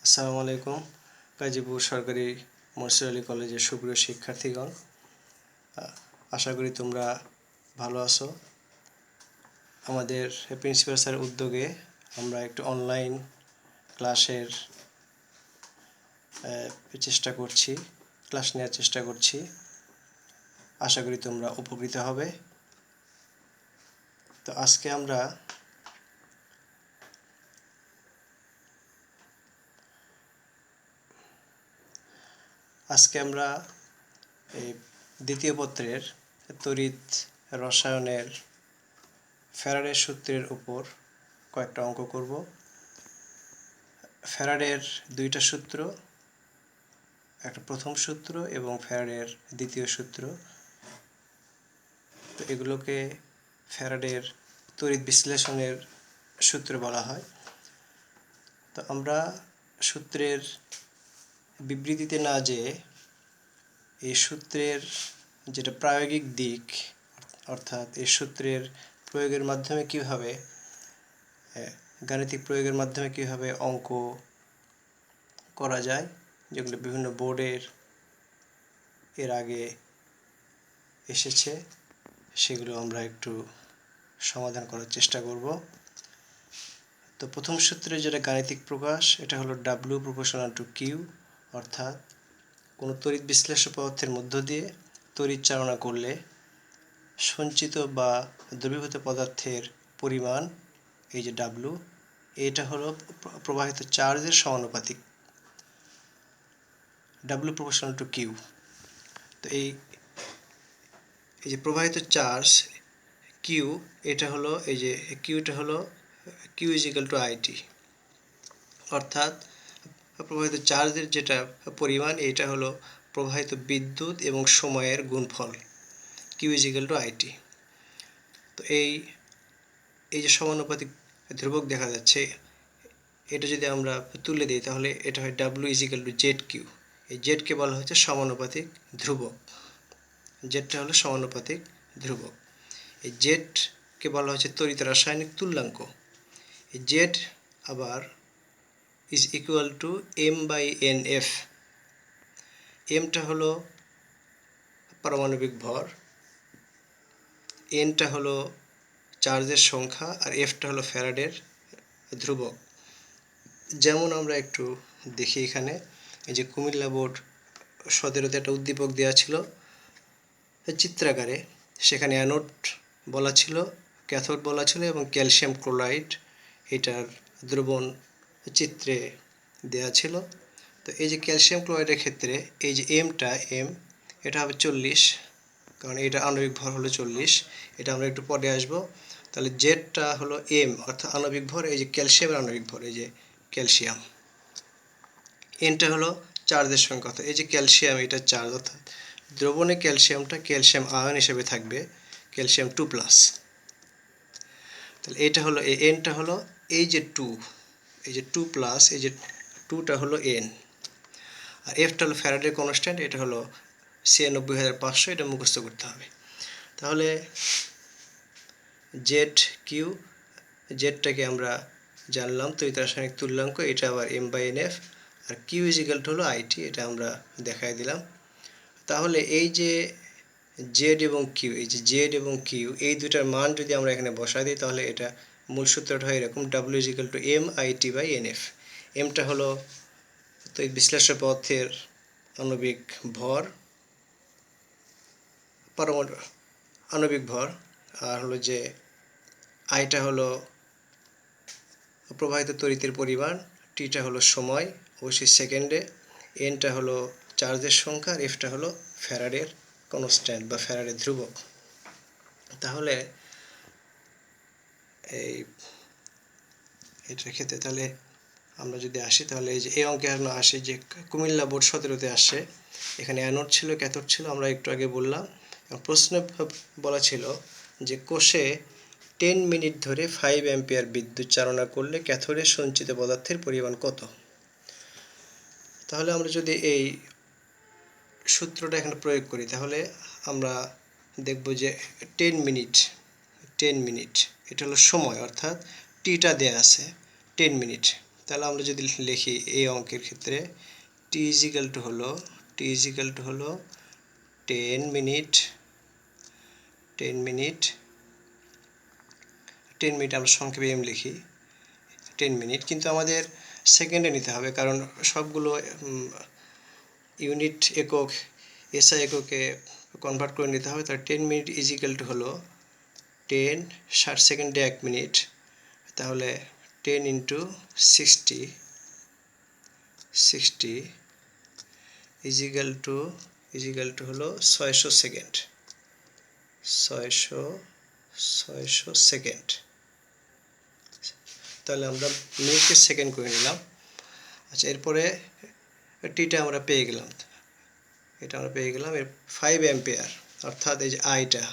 আসসালামু আলাইকুম। গাজীপুর সরকারি মনসুর আলী কলেজের সুপ্রিয় শিক্ষার্থীগণ, আশা করি তোমরা ভালো আছো। আমাদের প্রিন্সিপাল স্যারের উদ্যোগে আমরা একটু অনলাইন ক্লাসের ক্লাস নেওয়ার চেষ্টা করছি। আশা করি তোমরা উপকৃত হবে। তো আজকে আমরা এই দ্বিতীয় পত্রের তড়িৎ রসায়নের ফ্যারাডের সূত্রের উপর কয়েকটা অঙ্ক করব। ফ্যারাডের দুইটা সূত্র, একটা প্রথম সূত্র এবং ফ্যারাডের দ্বিতীয় সূত্র। তো এগুলোকে ফ্যারাডের তড়িৎ বিশ্লেষণের সূত্র বলা হয়। তো আমরা সূত্রের বিবৃতিতে না যেয়ে এই সূত্রের যেটা প্রায়োগিক দিক, অর্থাৎ এই সূত্রের প্রয়োগের মাধ্যমে কীভাবে গাণিতিক প্রয়োগের মাধ্যমে কীভাবে অঙ্ক করা যায়, যেগুলো বিভিন্ন বোর্ডের এর আগে এসেছে, সেগুলো আমরা একটু সমাধান করার চেষ্টা করব। তো প্রথম সূত্রের যেটা গাণিতিক প্রকাশ, এটা হলো W প্রপোর্শনাল টু Q, অর্থাৎ কোনো তড়িৎ বিশ্লেষ্য পদার্থের মধ্য দিয়ে তড়িৎ চালনা করলে সঞ্চিত বা দ্রবীভূত পদার্থের পরিমাণ, এই যে W, এটা হলো প্রবাহিত চার্জের সমানুপাতিক, W প্রপোর্শনাল টু Q। তো এই যে প্রবাহিত চার্জ Q, এটা হলো এই যে Qটা হলো Q is equal two IT, অর্থাৎ প্রবাহিত চার্জের যেটা পরিমাণ, এটা হলো প্রবাহিত বিদ্যুৎ এবং সময়ের গুণফল, Q is equal two IT। তো এই যে সমানুপাতিক ধ্রুবক দেখা যাচ্ছে, এটা যদি আমরা তুলে দিই তাহলে এটা হয় W is equal two ZQ। এই জেডকে বলা হচ্ছে সমানুপাতিক ধ্রুবক, জেডটা হলো সমানুপাতিক ধ্রুবক। এই জেডকে বলা হচ্ছে তড়িৎ রাসায়নিক তুল্যাঙ্ক। এই জেড আবার ইজ ইকুয়াল টু M/NF। এমটা হলো পারমাণবিক ভর, এনটা হলো চার্জের সংখ্যা, আর এফটা হলো ফ্যারাডের ধ্রুবক। যেমন আমরা একটু দেখি, এখানে এই যে কুমিল্লা বোর্ড 17তে একটা উদ্দীপক দেওয়া ছিল চিত্রাকারে, সেখানে অ্যানোড বলা ছিল, ক্যাথোড বলা ছিল এবং ক্যালসিয়াম ক্লোরাইড এটার দ্রবণ চিত্রে দেয়া ছিল। তো এই যে ক্যালসিয়াম ক্লোরাইডের ক্ষেত্রে এই যে এম, এটা হবে 40, কারণ এটা আণবিক ভর হলো 40। এটা আমরা একটু পরে আসব। তাহলে জেডটা হলো এম, অর্থাৎ আণবিক ভর, এই যে ক্যালসিয়ামের আণবিক ভর, এই যে ক্যালসিয়াম। এনটা হলো চার্জের সংখ্যা, এই যে ক্যালসিয়াম, এটা চার্জ, অর্থাৎ দ্রবণে ক্যালসিয়ামটা ক্যালসিয়াম আয়ন হিসেবে থাকবে, ক্যালসিয়াম 2+। তাহলে এটা হলো এনটা হলো এই যে 2, এই যে 2+, এই যে 2টা হলো এন। আর এফটা হলো ফ্যারাডের কনস্ট্যান্ট, এটা হলো 96500, এটা মুখস্থ করতে হবে। তাহলে ZQ, জেডটাকে আমরা জানলাম তড়িৎ রাসায়নিক তুল্যাঙ্ক, এটা আবার M/NF, আর Q ইজ ইকুয়াল টু হলো IT, এটা আমরা দেখাই দিলাম। তাহলে এই যে জেড এবং কিউ, এই যে জেড এবং কিউ, এই দুটার মান যদি আমরা এখানে বসাই দিই, তাহলে এটা মূল সূত্রটা হয় এরকম, W is equal two MIT/NF। এমটা হলো তো এই বিশ্লেষ্য পদার্থের আণবিক ভর, আণবিক ভর, আর হলো যে আইটা হলো প্রবাহিত তড়িতের পরিমাণ, টিটা হলো সময়, অবশ্যই সেকেন্ডে, এনটা হলো চার্জের সংখ্যা, আর এফটা হলো ফ্যারাডের কনস্ট্যান্ট বা ফ্যারাডের ধ্রুবক। তাহলে এটার ক্ষেত্রে তাহলে আমরা যদি আসি, তাহলে এই যে এই অঙ্কে আমরা আসি যে কুমিল্লা বোর্ড 17তে আসছে, এখানে অ্যানোড ছিল, ক্যাথোড ছিল, আমরা একটু আগে বললাম। প্রশ্নে বলা ছিল যে কোষে 10 মিনিট ধরে 5 অ্যাম্পিয়ার বিদ্যুৎ চালনা করলে ক্যাথোডে সঞ্চিত পদার্থের পরিমাণ কত। তাহলে আমরা যদি এই সূত্রটা এখানে প্রয়োগ করি, তাহলে আমরা দেখব যে 10 মিনিট এটা হলো সময়, অর্থাৎ টিটা দেয়া আছে 10 মিনিট, তাহলে আমরা যদি লিখি এই অঙ্কের ক্ষেত্রে টি ইজিক্যাল টু হলো 10 মিনিট 10 মিনিট আমরা সংক্ষেপে এম লিখি 10 মিনিট, কিন্তু আমাদের সেকেন্ডে নিতে হবে কারণ সবগুলো ইউনিট একক এসআই এককে কনভার্ট করে নিতে হবে। তাহলে 10 মিনিট ইজিক্যাল টু হলো 10 60 সেকেন্ডে 1 মিনিট, তাহলে 10 ইন্টু 60 ইজিক্যাল টু হলো 600 সেকেন্ড 600 সেকেন্ড। তাহলে আমরা মিনিটকে সেকেন্ড করে নিলাম। আচ্ছা, এরপরে টিটা আমরা পেয়ে গেলাম, এটা আমরা পেয়ে গেলাম। এর 5 অ্যাম্পিয়ার, অর্থাৎ এই যে আইটা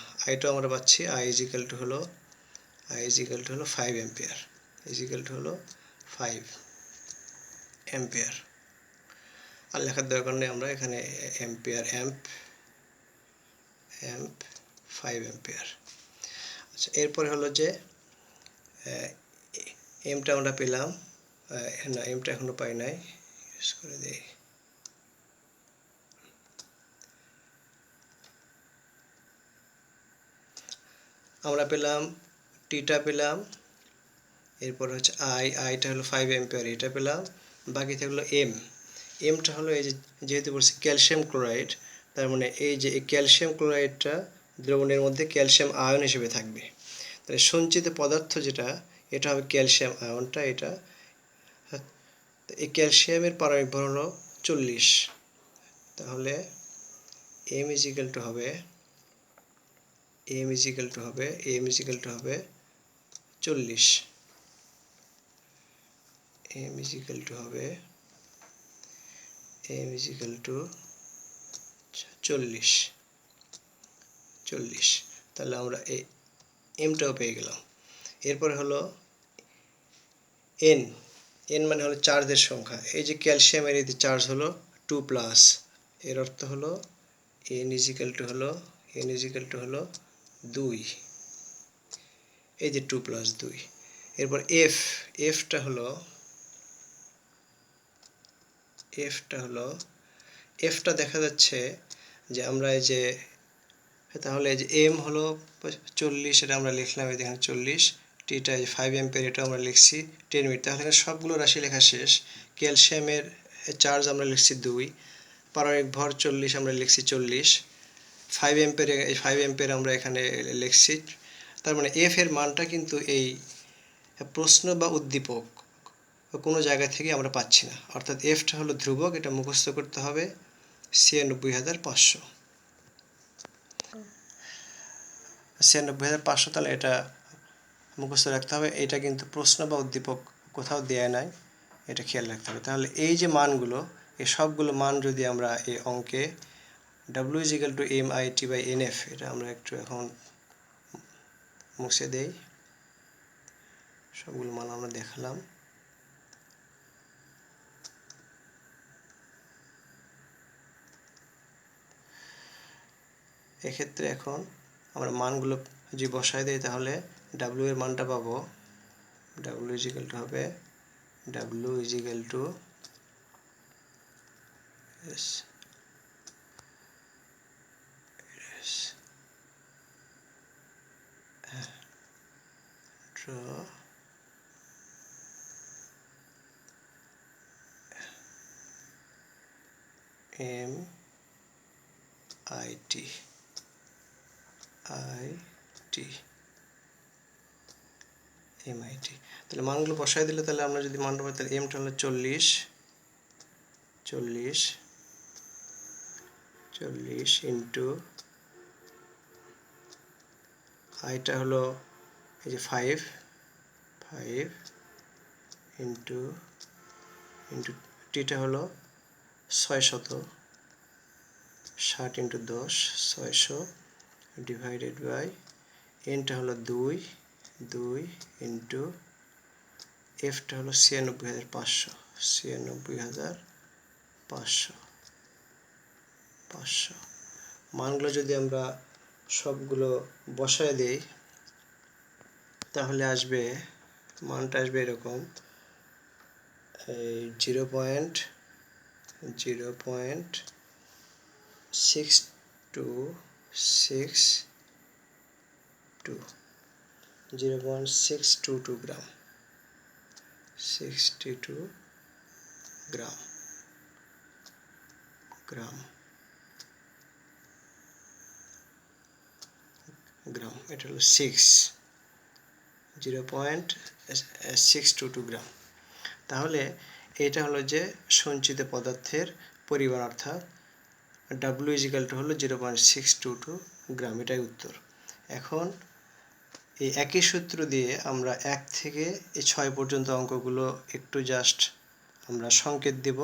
আমরা পাচ্ছি আই ইজিক্যাল টু হলো 5 অ্যাম্পিয়ার, হলো 5 অ্যাম্পিয়ার। আর লেখার দরকার নেই, আমরা এখানে অ্যাম্পিয়ার অ্যাম্প 5 অ্যাম্পিয়ার। আচ্ছা, এরপরে হলো যে এমটা আমরা পেলাম, না এমটা এখনো পাই নাই, ইউজ করে দেই। আমরা পেলাম টিটা পেলাম, এরপর হচ্ছে আইটা হলো 5 অ্যাম্পিয়ার, এটা পেলাম। বাকি থাকলো এমটা হলো এই যে যেহেতু বলছি ক্যালসিয়াম ক্লোরাইড, তার মানে এই যে এই ক্যালসিয়াম ক্লোরাইডটা দ্রবণের মধ্যে ক্যালসিয়াম আয়ন হিসেবে থাকবে। তাহলে সঞ্চিত পদার্থ যেটা, এটা হবে ক্যালসিয়াম আয়নটা। এটা এই ক্যালসিয়ামের পারমাণবিক ভর হলো 40, তাহলে এম ইজিক্যাল টু হবে 40, m ইজিক্যাল টু 40। তাহলে আমরা এই এমটাও পেয়ে গেলাম। এরপরে হলো এন মানে হলো চার্জের সংখ্যা। এই যে ক্যালসিয়ামের এই চার্জ হলো 2+, এর অর্থ হলো এন ইজিক্যাল টু হলো 2, এই যে 2+2। এরপর এফটা হলো এফটা দেখা যাচ্ছে যে আমরা এই যে, তাহলে এই যে এম হলো 40, এটা আমরা লিখলাম, এই দেখেন 40, টিটা 5 অ্যাম্পিয়ার, এটা আমরা লিখছি 10 মিনিট। তাহলে সবগুলো রাশি লেখা শেষ। ক্যালসিয়ামের চার্জ আমরা লিখছি 2, পারমাণবিক ভর 40 আমরা লিখছি 40, 5 অ্যাম্পিয়ার আমরা এখানে লিখছি। তার মানে এফ এর মানটা কিন্তু এই প্রশ্ন বা উদ্দীপক কোনো জায়গা থেকে আমরা পাচ্ছি না, অর্থাৎ এফটা হলো ধ্রুবক, এটা মুখস্থ করতে হবে 96,500। তাহলে এটা মুখস্থ রাখতে হবে। এটা কিন্তু প্রশ্ন বা উদ্দীপক কোথাও দেয়া নাই, এটা খেয়াল রাখতে হবে। তাহলে এই যে মানগুলো, এই সবগুলো মান যদি আমরা এই অঙ্কে W ইজিক্যাল টু MIT/NF, এটা আমরা একটু এখন মুছে দেই। সবগুলো মান আমরা দেখালাম। এক্ষেত্রে এখন আমরা মানগুলো যদি বসায় দেই, তাহলে W এর মানটা পাবো, W ইজিক্যাল টু হবে MIT তাহলে মানগুলো বসায় দিলে, তাহলে আমরা যদি মানটা পাই, তাহলে এমটা হলো 40 ইন্টু আইটা হলো এই যে 5 ইন্টু টিটা হলো 660 ইন্টু 10, 600 ডিভাইডেড বাই এনটা হলো 2 ইন্টু এফটা হলো 96,500। মানগুলো যদি আমরা সবগুলো বসায় দেই, তাহলে মানটা আসবে এরকম 0.622 গ্রাম, 62 গ্রাম এটা হলো 0.622 গ্রাম। তাহলে এটা হলো যে সঞ্চিত পদার্থের পরিমাণ, অর্থাৎ W হলো 0.622 গ্রাম, এটাই উত্তর। এখন এই একই সূত্র দিয়ে আমরা 1 থেকে 6 পর্যন্ত অঙ্কগুলো একটু জাস্ট আমরা সংকেত দিব,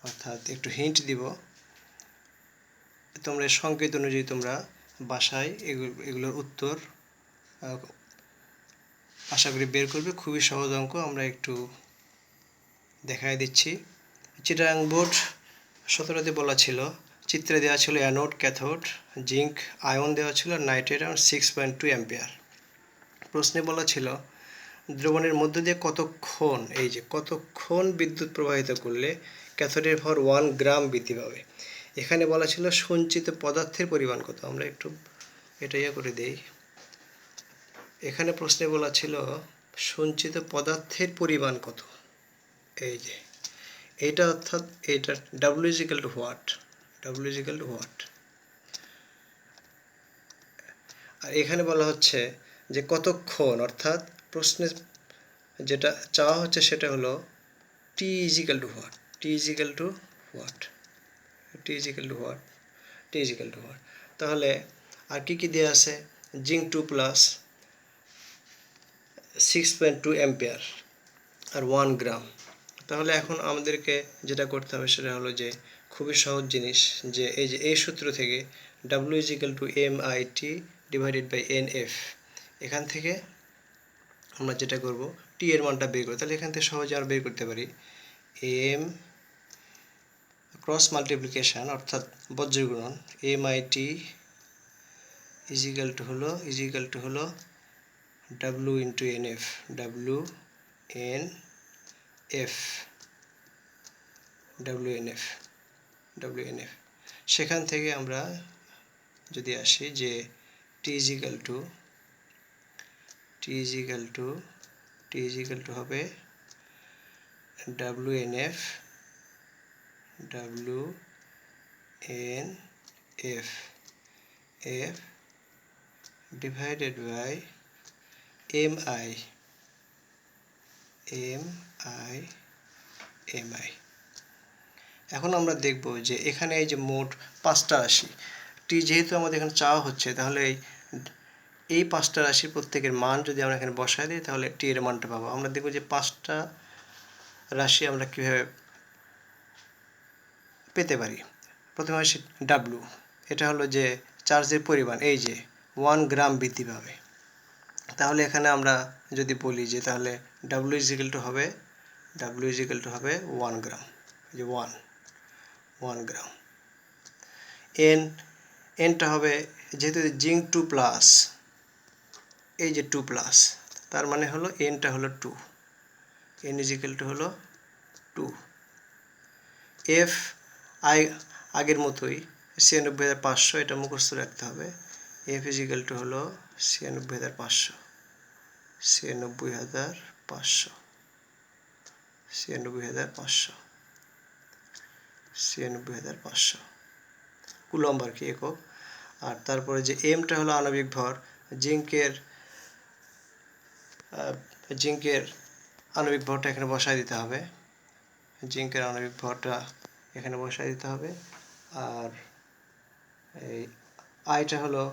অর্থাৎ একটু হিন্ট দিব। তোমরা সংকেত অনুযায়ী তোমরা বাসায় এগুলোর উত্তর আশা করি বের করবে। খুবই সহজ অঙ্ক, আমরা একটু দেখায় দিচ্ছি। চিটাগাং বোর্ড 17তে বলা ছিল, চিত্রে দেওয়া ছিল অ্যানোড, ক্যাথোড, জিঙ্ক আয়ন দেওয়া ছিল, নাইট্রেট 6.2 অ্যাম্পিয়ার। প্রশ্নে বলা ছিল দ্রবণের মধ্য দিয়ে কতক্ষণ বিদ্যুৎ প্রবাহিত করলে ক্যাথোডের ভর 1 গ্রাম বৃদ্ধি পাবে। এখানে বলা ছিল সঞ্চিত পদার্থের পরিমাণ কত। আমরা একটু এটা করে দেই। এখানে প্রশ্নে বলা ছিল সঞ্চিত পদার্থের পরিমাণ কত। এই যে এইটা, অর্থাৎ এইটা W = হোয়াট, আর এখানে বলা হচ্ছে যে কতক্ষণ, অর্থাৎ প্রশ্নে যেটা চাওয়া হচ্ছে সেটা হলো T = হোয়াট। তাহলে আর কি দেওয়া আছে, জিঙ্ক 2+ 6.2 অ্যাম্পিয়ার আর 1 গ্রাম। তাহলে এখন আমাদেরকে যেটা করতে হবে সেটা হলো যে খুবই সহজ জিনিস, যে এই সূত্র থেকে W = MIT/NF, এখান থেকে আমরা যেটা করব T এর মানটা বের করব। তাহলে এখান থেকে সহজে আমরা বের করতে পারি M ক্রস মাল্টিপ্লিকেশন, অর্থাৎ বজ্র গুণন, MIT হলো W × NF। সেখান থেকে আমরা যদি আসি যে T হবে WNF divided by MI। এখন আমরা দেখব যে এখানে এই যে মোট 5টা রাশি T যেহেতু আমাদের এখানে চাওয়া হচ্ছে, তাহলে এই 5টা রাশির প্রত্যেকের মান যদি আমরা এখানে বসায় দিই তাহলে T এর মানটা পাবো। আমরা দেখব যে 5টা রাশি আমরা কিভাবে পেতে পারি। প্রথমে আসি W, এটা হলো যে চার্জের পরিমাণ, এই যে 1 গ্রাম বৃদ্ধি পাবে। তাহলে এখানে আমরা যদি বলি যে তাহলে W হবে 1 গ্রাম, এই যে 1 গ্রাম। Nটা হবে, যেহেতু জিঙ্ক 2+, এই যে 2+, তার মানে হলো Nটা হলো 2, N হলো 2। F আগের মতোই 96,500, এটা মুখস্থ রাখতে হবে। F হলো 96,500 কুলম্ব আর কি, একক। আর তারপরে যে Mটা হলো আণবিক ভর, জিঙ্কের আণবিক ভরটা এখানে বসায় দিতে হবে, আর এই আইটা হলো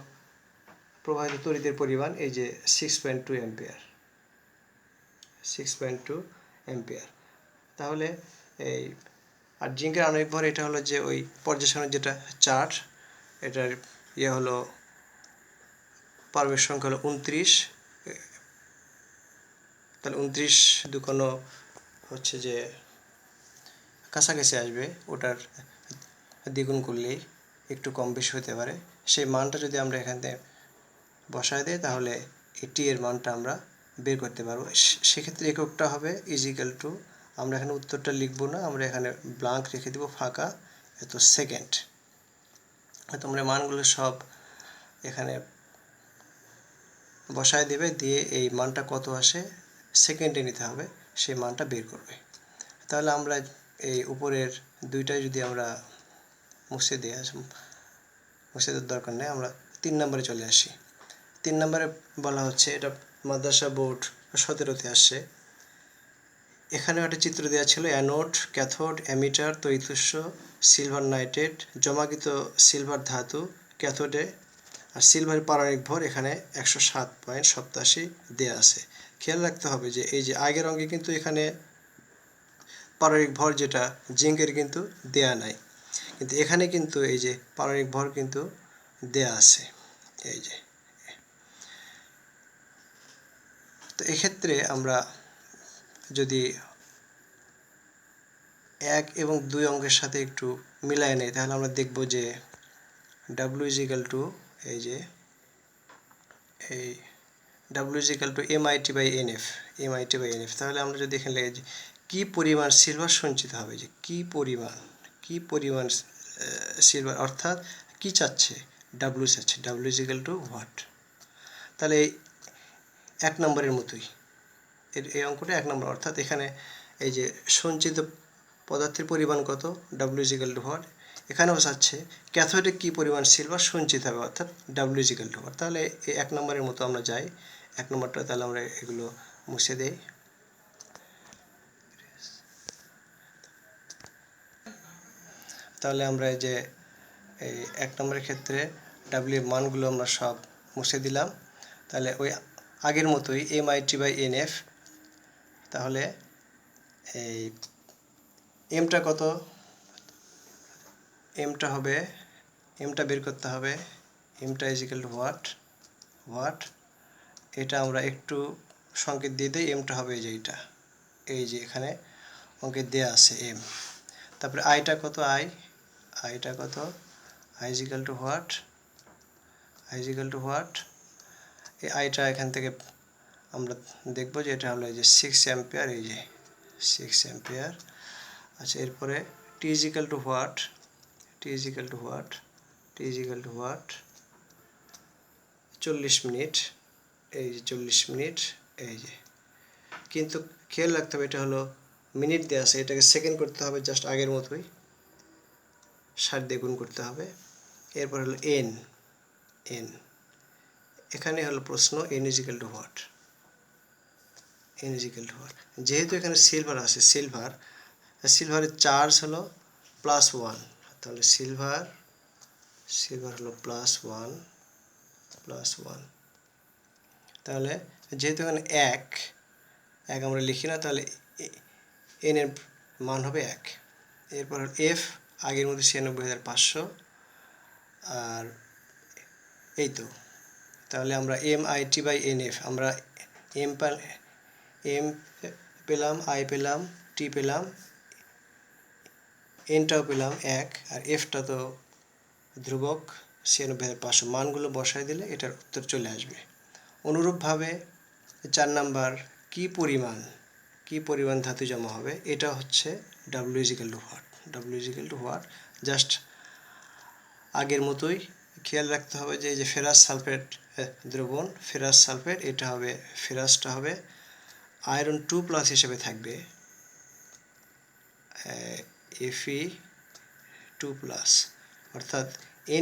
প্রবাহিত তড়িতের পরিমাণ, এই যে 6.2 অ্যাম্পিয়ার। তাহলে এই আর জিঙ্কের আণবিক ভর, এটা হলো যে ওই পর্যায়সারণীর যেটা চার্ট, এটার হলো পারমাণবিক সংখ্যা হলো 29। তাহলে 29 দুকোনো হচ্ছে যে কাছাকাছি আসবে, ওটার দ্বিগুণ করলেই একটু কম বেশি হতে পারে। সেই মানটা যদি আমরা এখানে বসায় দিই তাহলে এই T এর মানটা আমরা বের করতে পারবো। সেক্ষেত্রে এককটা হবে আমরা এখানে উত্তরটা লিখব না, আমরা এখানে ব্ল্যাঙ্ক রেখে দেব, ফাঁকা, এত সেকেন্ড। তোমরা মানগুলো সব এখানে বসায় দেবে, দিয়ে এই মানটা কত আসে সেকেন্ডে নিতে হবে, সেই মানটা বের করবে। তাহলে আমরা এই উপরের দুইটাই যদি আমরা মুছে দিয়ে মুছে দেওয়ার দরকার নেই, আমরা 3 নম্বরে চলে আসি। 3 নম্বরে বলা হচ্ছে, এটা মাদ্রাসা বোর্ড 17তে আসছে। এখানেও একটা চিত্র দেওয়া ছিল, অ্যানোড, ক্যাথোড, অ্যামিটার, তড়িৎ-উৎস, সিলভার নাইট্রেট, জমাকৃত সিলভার ধাতু ক্যাথোডে, আর সিলভারের পারমাণবিক ভর এখানে 107.87 দেওয়া আছে। খেয়াল রাখতে হবে যে এই যে আগের অঙ্কে কিন্তু এখানে পারমাণবিক ভর যেটা জিঙ্কের কিন্তু দেয়া নাই, কিন্তু এখানে কিন্তু এই যে পারমাণবিক ভর কিন্তু দেয়া আছে, এই যে। তো এক্ষেত্রে আমরা যদি 1 এবং 2 অঙ্কের সাথে একটু মিলাই নেই, তাহলে আমরা দেখব যে W = এই যে এই W = MIT/NF, MIT/NF। তাহলে আমরা যদি এখানে লিখি যে কী পরিমাণ সিলভার সঞ্চিত হবে, যে কী পরিমাণ সিলভার, অর্থাৎ কি চাচ্ছে, W চাচ্ছে, W = হোয়াট। তাহলে এই 1 নম্বরের মতোই এই অঙ্কটা 1 নম্বর, অর্থাৎ এখানে এই যে সঞ্চিত পদার্থের পরিমাণ কত, W = হোয়াট। এখানেও চাচ্ছে ক্যাথোডে কী পরিমাণ সিলভার সঞ্চিত হবে, অর্থাৎ W = হোয়াট। তাহলে এই 1 নম্বরের মতো আমরা যাই, 1 নম্বরটা তাহলে আমরা এগুলো মুছে দেই। তাহলে আমরা এই যে এই 1 নম্বরের ক্ষেত্রে W এর মানগুলো আমরা সব মুছে দিলাম। তাহলে ওই আগের মতোই MIT/NF। তাহলে এই এমটা কত, এমটা বের করতে হবে, এমটা = হোয়াট। এটা আমরা একটু সংকেত দিয়ে দিই, এমটা হবে এই যে এইটা, এই যে এখানে অঙ্কে দেয়া আছে এম। তারপরে আইটা কত, আইটা কত, I = হোয়াট। এই আইটা এখান থেকে আমরা দেখব যে এটা হলো এই যে 6 অ্যাম্পিয়ার, এই যে 6 অ্যাম্পিয়ার। আচ্ছা, এরপরে T = what, T = what, 40 minute, এই যে 40 মিনিট, এই যে। কিন্তু খেয়াল রাখতে হবে এটা হলো মিনিট দেওয়া আছে, এটাকে সেকেন্ড করতে হবে, জাস্ট আগের মতোই 60 দিয়ে গুণ করতে হবে। এরপর হলো এন, এখানে হলো প্রশ্ন n = হোয়াট, n = হোয়াট। যেহেতু এখানে সিলভার আছে, সিলভারের চার্জ হলো +1, তাহলে সিলভার হলো +1। তাহলে যেহেতু এখানে এক আমরা লিখি না, তাহলে n এর মান হবে 1। এরপর এফ আগের মধ্যে 96,500, আর এই তো। তাহলে আমরা MIT/NF, আমরা এম পেলাম, আই পেলাম, টি পেলাম, এনটাও পেলাম 1, আর এফটা তো ধ্রুবক 96,500। মানগুলো বসায় দিলে এটার উত্তর চলে আসবে। অনুরূপভাবে 4 নাম্বার, কি পরিমাণ ধাতু জমা হবে, এটা হচ্ছে W = হোয়াট, হোয়াট। জাস্ট আগের মতোই খেয়াল রাখতে হবে যে এই যে ফেরাস সালফেট দ্রবণ, ফেরাস সালফেট, এটা হবে, ফেরাসটা হবে আয়রন 2+ হিসেবে থাকবে, Fe2+, অর্থাৎ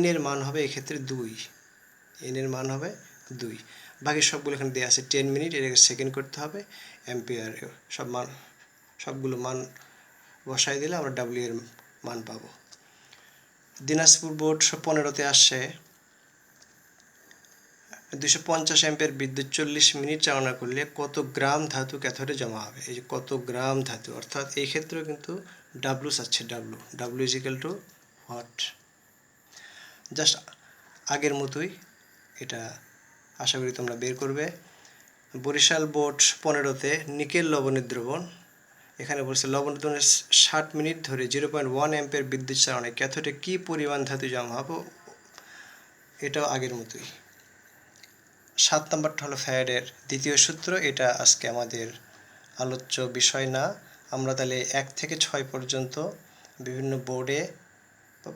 n এর মান হবে এক্ষেত্রে 2, n এর মান হবে 2। বাকি সবগুলো এখানে দেওয়া আছে, 10 মিনিট, এটাকে সেকেন্ড করতে হবে, অ্যাম্পিয়ার, সবগুলো মান বসাই দিলে আমরা W এর মান পাবো। দিনাজপুর বোর্ড 15তে আসছে, 250 অ্যাম্পিয়ার বিদ্যুৎ 40 মিনিট চালনা করলে কত গ্রাম ধাতু ক্যাথোডে জমা হবে। এই যে কত গ্রাম ধাতু, অর্থাৎ এই ক্ষেত্রেও কিন্তু W চাচ্ছে, W = হোয়াট। জাস্ট আগের মতোই এটা আশা করি তোমরা বের করবে। বরিশাল বোর্ড 15তে নিকেল লবণের দ্রবণ, এখানে বলছে লবণের দ্রবণের 60 মিনিট ধরে 0.1 অ্যাম্পিয়ার বিদ্যুৎ চালনায় ক্যাথোডে কী পরিমাণ ধাতু জমা হবে, এটাও আগের মতোই। 7 নম্বরটা হলো ফ্যারাডের দ্বিতীয় সূত্র, এটা আজকে আমাদের আলোচ্য বিষয় না, আমরা তাহলে 1 থেকে 6 পর্যন্ত বিভিন্ন বোর্ডে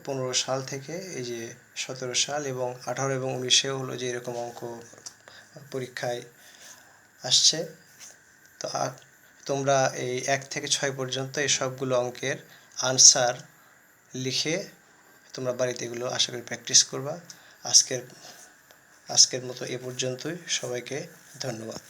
15 সাল থেকে এই যে 17 সাল এবং 18 এবং 19-এও হলো যে এরকম অঙ্ক পরীক্ষায় আসছে। তো তোমরা এই 1 থেকে 6 পর্যন্ত এই সবগুলো অঙ্কের আনসার লিখে তোমরা বাড়িতে এগুলো আশা করি প্র্যাকটিস করবা। আজকের মতো এ পর্যন্তই। সবাইকে ধন্যবাদ।